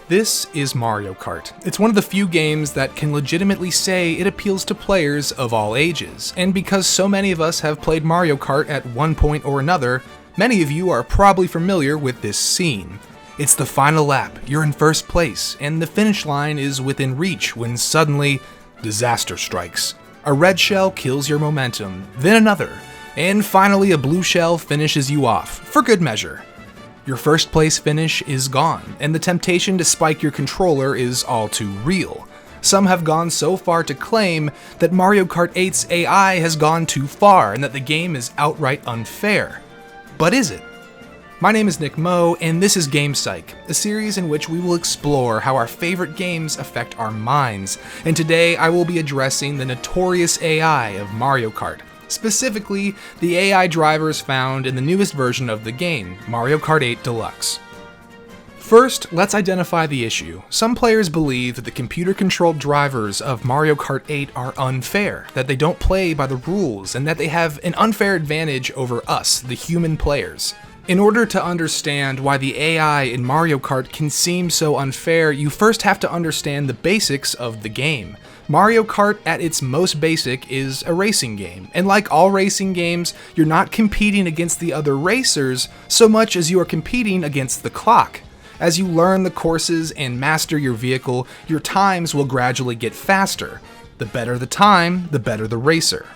This is Mario Kart. It's one of the few games that can legitimately say it appeals to players of all ages. And because so many of us have played Mario Kart at one point or another, many of you are probably familiar with this scene. It's the final lap, you're in first place, and the finish line is within reach when suddenly, disaster strikes. A red shell kills your momentum, then another, and finally a blue shell finishes you off, for good measure. Your first place finish is gone, and the temptation to spike your controller is all too real. Some have gone so far to claim that Mario Kart 8's AI has gone too far and that the game is outright unfair. But is it? My name is NIKMOE, and this is Game Psych, a series in which we will explore how our favorite games affect our minds, and today I will be addressing the notorious AI of Mario Kart. Specifically, the AI drivers found in the newest version of the game, Mario Kart 8 Deluxe. First, let's identify the issue. Some players believe that the computer-controlled drivers of Mario Kart 8 are unfair, that they don't play by the rules, and that they have an unfair advantage over us, the human players. In order to understand why the AI in Mario Kart can seem so unfair, you first have to understand the basics of the game. Mario Kart at its most basic is a racing game, and like all racing games, you're not competing against the other racers so much as you are competing against the clock. As you learn the courses and master your vehicle, your times will gradually get faster. The better the time, the better the racer.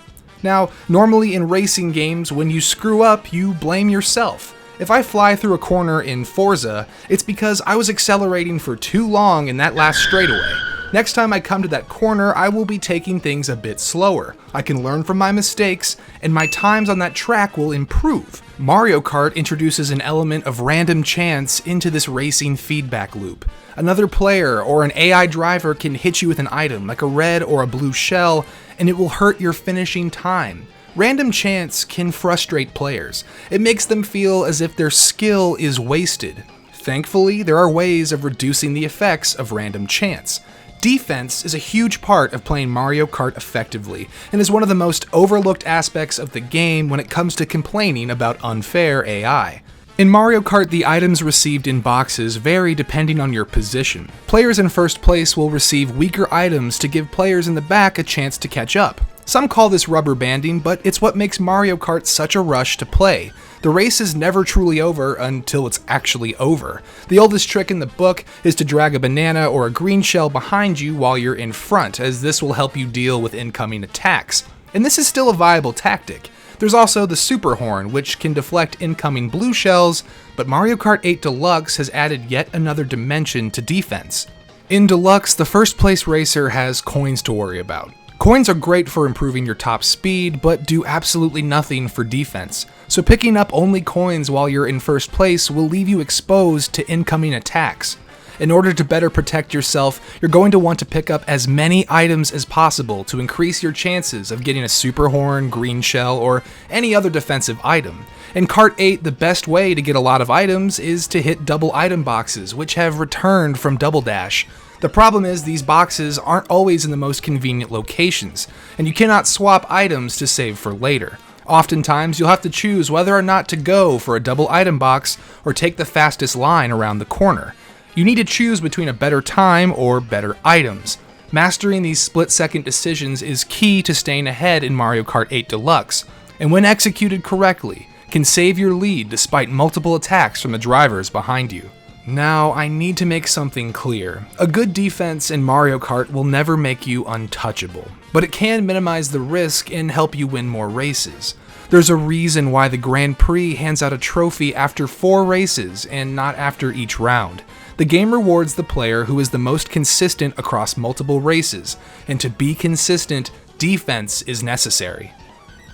Now, normally in racing games, when you screw up, you blame yourself. If I fly through a corner in Forza, it's because I was accelerating for too long in that last straightaway. Next time I come to that corner, I will be taking things a bit slower. I can learn from my mistakes, and my times on that track will improve. Mario Kart introduces an element of random chance into this racing feedback loop. Another player or an AI driver can hit you with an item, like a red or a blue shell, and it will hurt your finishing time. Random chance can frustrate players. It makes them feel as if their skill is wasted. Thankfully, there are ways of reducing the effects of random chance. Defense is a huge part of playing Mario Kart effectively, and is one of the most overlooked aspects of the game when it comes to complaining about unfair AI. In Mario Kart, the items received in boxes vary depending on your position. Players in first place will receive weaker items to give players in the back a chance to catch up. Some call this rubber banding, but it's what makes Mario Kart such a rush to play. The race is never truly over until it's actually over. The oldest trick in the book is to drag a banana or a green shell behind you while you're in front, as this will help you deal with incoming attacks. And this is still a viable tactic. There's also the super horn, which can deflect incoming blue shells, but Mario Kart 8 Deluxe has added yet another dimension to defense. In Deluxe, the first place racer has coins to worry about. Coins are great for improving your top speed, but do absolutely nothing for defense. So picking up only coins while you're in first place will leave you exposed to incoming attacks. In order to better protect yourself, you're going to want to pick up as many items as possible to increase your chances of getting a super horn, green shell, or any other defensive item. In Kart 8, the best way to get a lot of items is to hit double item boxes, which have returned from Double Dash. The problem is these boxes aren't always in the most convenient locations, and you cannot swap items to save for later. Oftentimes, you'll have to choose whether or not to go for a double item box or take the fastest line around the corner. You need to choose between a better time or better items. Mastering these split-second decisions is key to staying ahead in Mario Kart 8 Deluxe, and when executed correctly, can save your lead despite multiple attacks from the drivers behind you. Now, I need to make something clear. A good defense in Mario Kart will never make you untouchable, but it can minimize the risk and help you win more races. There's a reason why the Grand Prix hands out a trophy after 4 races and not after each round. The game rewards the player who is the most consistent across multiple races, and to be consistent, defense is necessary.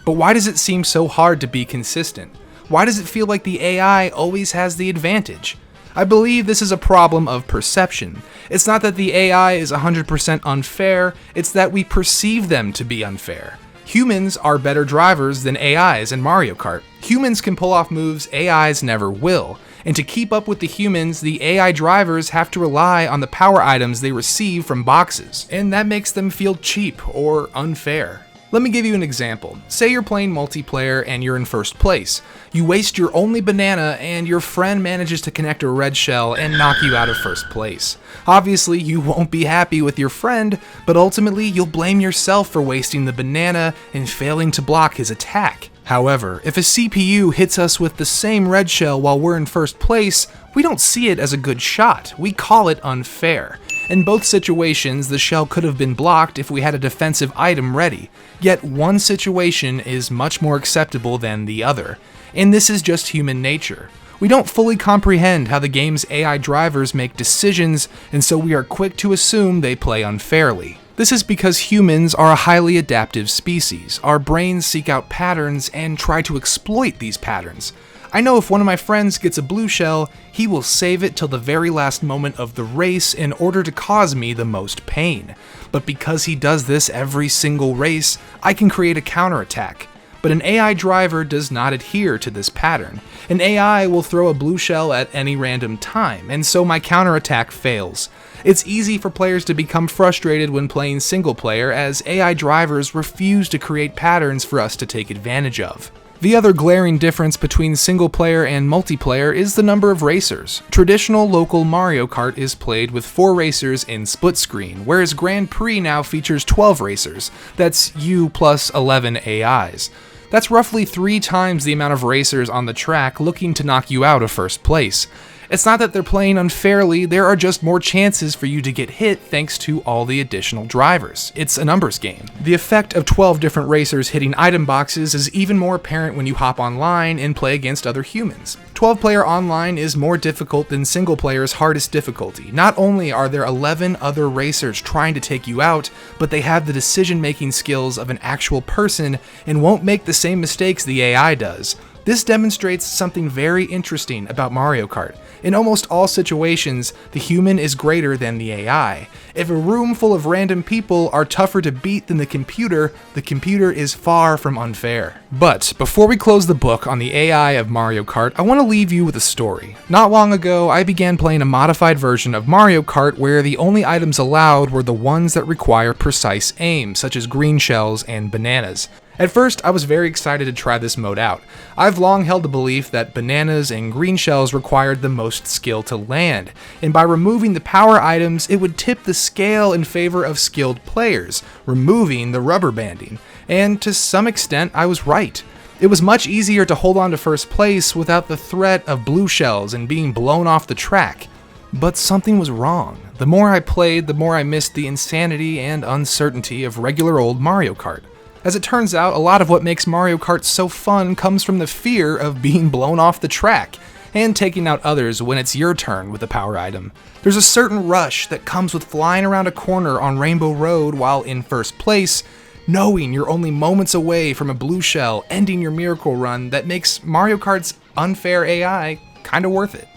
But why does it seem so hard to be consistent? Why does it feel like the AI always has the advantage? I believe this is a problem of perception. It's not that the AI is 100% unfair, it's that we perceive them to be unfair. Humans are better drivers than AIs in Mario Kart. Humans can pull off moves AIs never will, and to keep up with the humans, the AI drivers have to rely on the power items they receive from boxes, and that makes them feel cheap or unfair. Let me give you an example. Say you're playing multiplayer and you're in first place. You waste your only banana and your friend manages to connect a red shell and knock you out of first place. Obviously, you won't be happy with your friend, but ultimately you'll blame yourself for wasting the banana and failing to block his attack. However, if a CPU hits us with the same red shell while we're in first place, we don't see it as a good shot. We call it unfair. In both situations, the shell could have been blocked if we had a defensive item ready, yet one situation is much more acceptable than the other, and this is just human nature. We don't fully comprehend how the game's AI drivers make decisions, and so we are quick to assume they play unfairly. This is because humans are a highly adaptive species. Our brains seek out patterns and try to exploit these patterns. I know if one of my friends gets a blue shell, he will save it till the very last moment of the race in order to cause me the most pain. But because he does this every single race, I can create a counterattack. But an AI driver does not adhere to this pattern. An AI will throw a blue shell at any random time, and so my counterattack fails. It's easy for players to become frustrated when playing single player, as AI drivers refuse to create patterns for us to take advantage of. The other glaring difference between single player and multiplayer is the number of racers. Traditional local Mario Kart is played with 4 racers in split screen, whereas Grand Prix now features 12 racers. That's you plus 11 AIs. That's roughly 3 times the amount of racers on the track looking to knock you out of first place. It's not that they're playing unfairly, there are just more chances for you to get hit thanks to all the additional drivers. It's a numbers game. The effect of 12 different racers hitting item boxes is even more apparent when you hop online and play against other humans. 12-player online is more difficult than single player's hardest difficulty. Not only are there 11 other racers trying to take you out, but they have the decision-making skills of an actual person and won't make the same mistakes the AI does. This demonstrates something very interesting about Mario Kart. In almost all situations, the human is greater than the AI. If a room full of random people are tougher to beat than the computer is far from unfair. But before we close the book on the AI of Mario Kart, I want to leave you with a story. Not long ago, I began playing a modified version of Mario Kart where the only items allowed were the ones that require precise aim, such as green shells and bananas. At first, I was very excited to try this mode out. I've long held the belief that bananas and green shells required the most skill to land, and by removing the power items, it would tip the scale in favor of skilled players, removing the rubber banding. And to some extent, I was right. It was much easier to hold on to first place without the threat of blue shells and being blown off the track. But something was wrong. The more I played, the more I missed the insanity and uncertainty of regular old Mario Kart. As it turns out, a lot of what makes Mario Kart so fun comes from the fear of being blown off the track, and taking out others when it's your turn with a power item. There's a certain rush that comes with flying around a corner on Rainbow Road while in first place, knowing you're only moments away from a blue shell ending your miracle run that makes Mario Kart's unfair AI kinda worth it.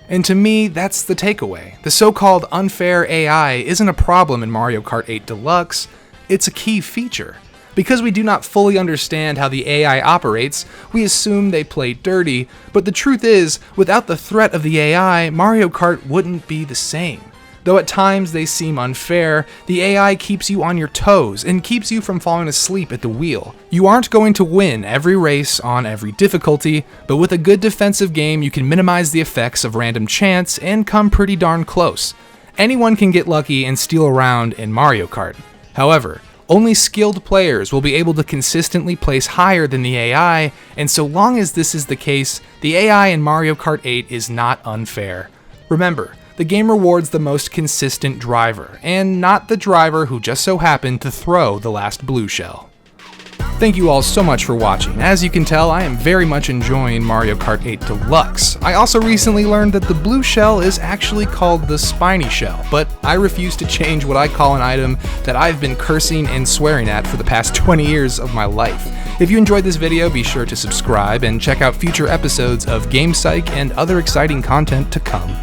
And to me, that's the takeaway. The so-called unfair AI isn't a problem in Mario Kart 8 Deluxe, it's a key feature. Because we do not fully understand how the AI operates, we assume they play dirty, but the truth is, without the threat of the AI, Mario Kart wouldn't be the same. Though at times they seem unfair, the AI keeps you on your toes and keeps you from falling asleep at the wheel. You aren't going to win every race on every difficulty, but with a good defensive game you can minimize the effects of random chance and come pretty darn close. Anyone can get lucky and steal a round in Mario Kart. However, only skilled players will be able to consistently place higher than the AI, and so long as this is the case, the AI in Mario Kart 8 is not unfair. Remember, the game rewards the most consistent driver, and not the driver who just so happened to throw the last blue shell. Thank you all so much for watching. As you can tell, I am very much enjoying Mario Kart 8 Deluxe. I also recently learned that the blue shell is actually called the spiny shell, but I refuse to change what I call an item that I've been cursing and swearing at for the past 20 years of my life. If you enjoyed this video, be sure to subscribe and check out future episodes of Game Psych and other exciting content to come.